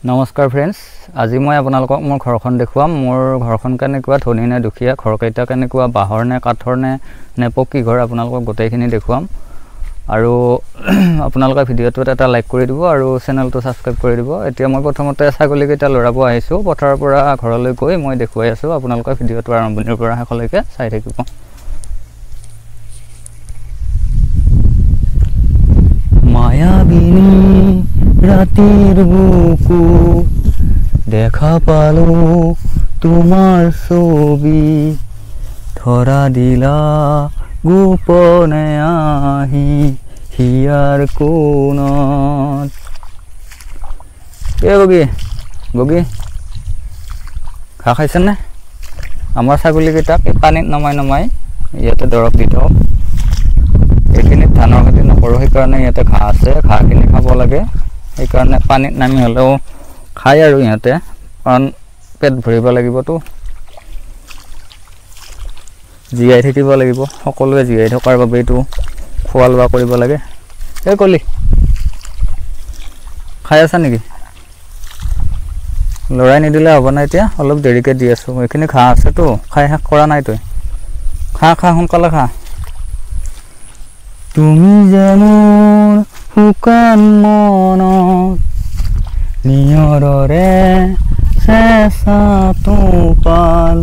নমস্কাৰ ফ্ৰেণ্ডছ, আজি মই আপোনালোকক মোৰ ঘৰখন দেখুৱাম। মোৰ ঘৰখন কেনেকুৱা, ধনী নে দুখীয়া, ঘৰকেইটা কেনেকুৱা, বাঁহৰ নে কাঠৰ নে পকী ঘৰ, আপোনালোকক গোটেইখিনি দেখুৱাম। আৰু আপোনালোকে ভিডিঅ'টোত এটা লাইক কৰি দিব আৰু চেনেলটো ছাবস্ক্ৰাইব কৰি দিব। এতিয়া মই প্ৰথমতে ছাগলীকেইটা লৰাব আহিছোঁ। পথাৰৰ পৰা ঘৰলৈ গৈ মই দেখুৱাই আছোঁ। আপোনালোকে ভিডিঅ'টো আৰম্ভণিৰ পৰা শেষলৈকে চাই থাকিব। মায়াবিনী রাতের বুকু দেখা পালো তোমার ছবি, ধরা দিলা গোপনে আহি হিয়ার কোণত। বগী বগী ঘাঁহ খাইছেনে? আমাৰ ছাগলীকেইটাক এই পানীত নমাই ইয়াতে দৰৱ দি থওঁ। এইখিনিত ধানৰ খেতি নকৰোঁ, সেইকাৰণে ইয়াতে ঘাঁহ আছে, ঘাঁহখিনি খাব লাগে। সেইকাৰণে পানীত নামি হ'লেও খায় আৰু ইহঁতে, কাৰণ পেট ভৰিব লাগিবতো, জীয়াই থাকিব লাগিব। সকলোৱে জীয়াই থকাৰ বাবেইতো খোৱা লোৱা কৰিব লাগে। এই কলি খাই আছা নেকি? লৰাই নিদিলে হ'ব নাই, এতিয়া অলপ দেৰিকৈ দি আছোঁ। এইখিনি ঘাঁহ আছেতো, খাই শেষ কৰা নাই তই। খা সোনকালে খা। তুমি যেমন শুকান মনত নিয়ৰৰে চেঁচা টোপাল।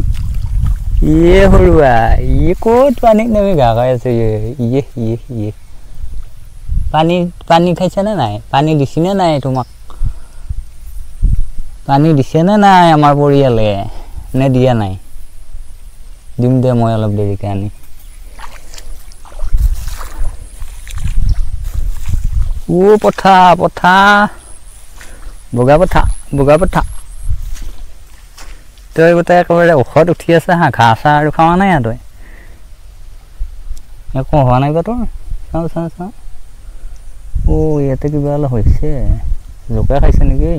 ইয়ে সৰুৱা, ইয়ে ক'ত পানীত নামি ঘাঁহ খাই আছে? ইয়ে পানী খাইছেনে নাই? পানী দিছেনে নাই তোমাক? পানী দিছেনে নাই আমাৰ পৰিয়ালে, নে দিয়া নাই? দিম দে মই অলপ দেৰিকৈ আনি। পঠা বগা পঠা তই গোটেই একেবাৰে ঔষধ উঠি আছে হা। ঘাঁহ চাহ আৰু খোৱা নাই তই? একো হোৱা নাই বা তোৰ? চাওঁ ইয়াতে কিবা অলপ হৈছে, জোকে খাইছে নেকি?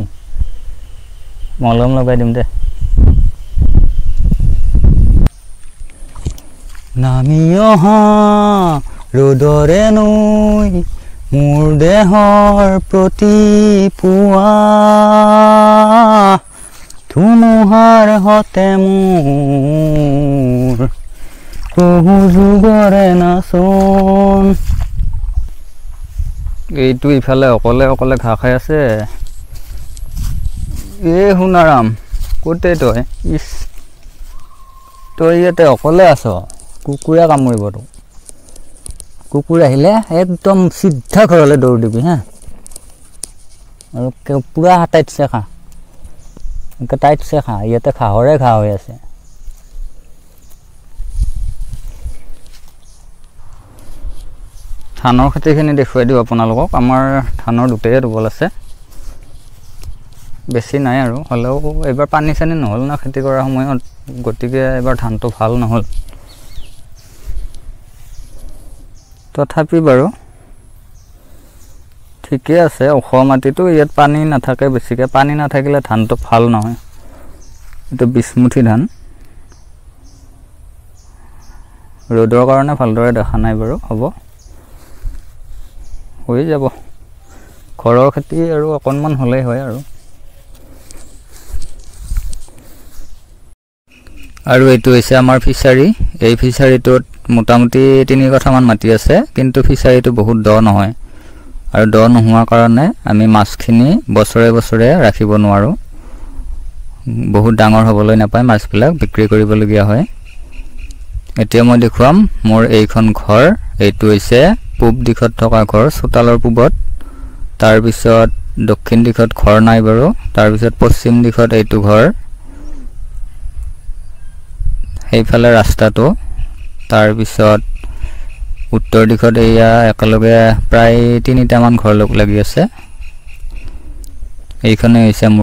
মলম লগাই দিম দে। নামি অহা ৰ'দৰে নৈ মোৰ দেহৰ প্ৰতি পুৱা, ধুমুহাৰ হতে মোৰ বহু যুগৰে নাচন। এইটো ইফালে অকলে ঘাঁহ খাই আছে। সোণাৰাম ক'তে তই? তই ইয়াতে অকলে আছ? কুকুৰে কামুৰিব তোক। কুকুৰ আহিলে একদম চিধা ঘৰলৈ দৌৰ দিবি হা। আৰু পুৰা টাইটছে খা, ইয়াতে ঘাঁহৰে ঘাঁহ হৈ আছে। ধানৰ খেতিখিনি দেখুৱাই দিওঁ আপোনালোকক। আমাৰ ধানৰ দুটাই ৰুবল আছে, বেছি নাই আৰু। হ'লেও এইবাৰ পানী চানী নহ'ল না খেতি কৰাৰ সময়ত, গতিকে এইবাৰ ধানটো ভাল নহ'ল। তথাপি বাৰু ঠিকে আছে। ওখ মাটিটো, ইয়াত পানী নাথাকে বেছিকৈ। পানী নাথাকিলে ধানটো ভাল নহয়। এইটো বিছমুঠি ধান, ৰ'দৰ কাৰণে ভালদৰে দেখা নাই বাৰু। হ'ব, হৈ যাব। ঘৰৰ খেতি আৰু অকণমান হ'লেই হয় আৰু। আৰু এইটো হৈছে আমাৰ ফিচাৰী। এই ফিচাৰীটোত মোটামুটি 3 কঠামান মাটি আছে, কিন্তু ফিচাৰীটো বহুত দ নহয়। আৰু দ নোহোৱাৰ কাৰণে আমি মাছখিনি বছৰে ৰাখিব নোৱাৰোঁ। বহুত ডাঙৰ হ'বলৈ নাপায় মাছবিলাক, বিক্ৰী কৰিবলগীয়া হয়। এতিয়া মই দেখুৱাম মোৰ এইখন ঘৰ। এইটো হৈছে পূব দিশত থকা ঘৰ, চোতালৰ পূবত। তাৰপিছত দক্ষিণ দিশত ঘৰ নাই বাৰু। তাৰপিছত পশ্চিম দিশত এইটো ঘৰ, সেইফালে ৰাস্তাটো। তাৰপিছত উত্তৰ দিশত এয়া একেলগে প্ৰায় 3টামান ঘৰ লগ লাগি আছে। এইখনে হৈছে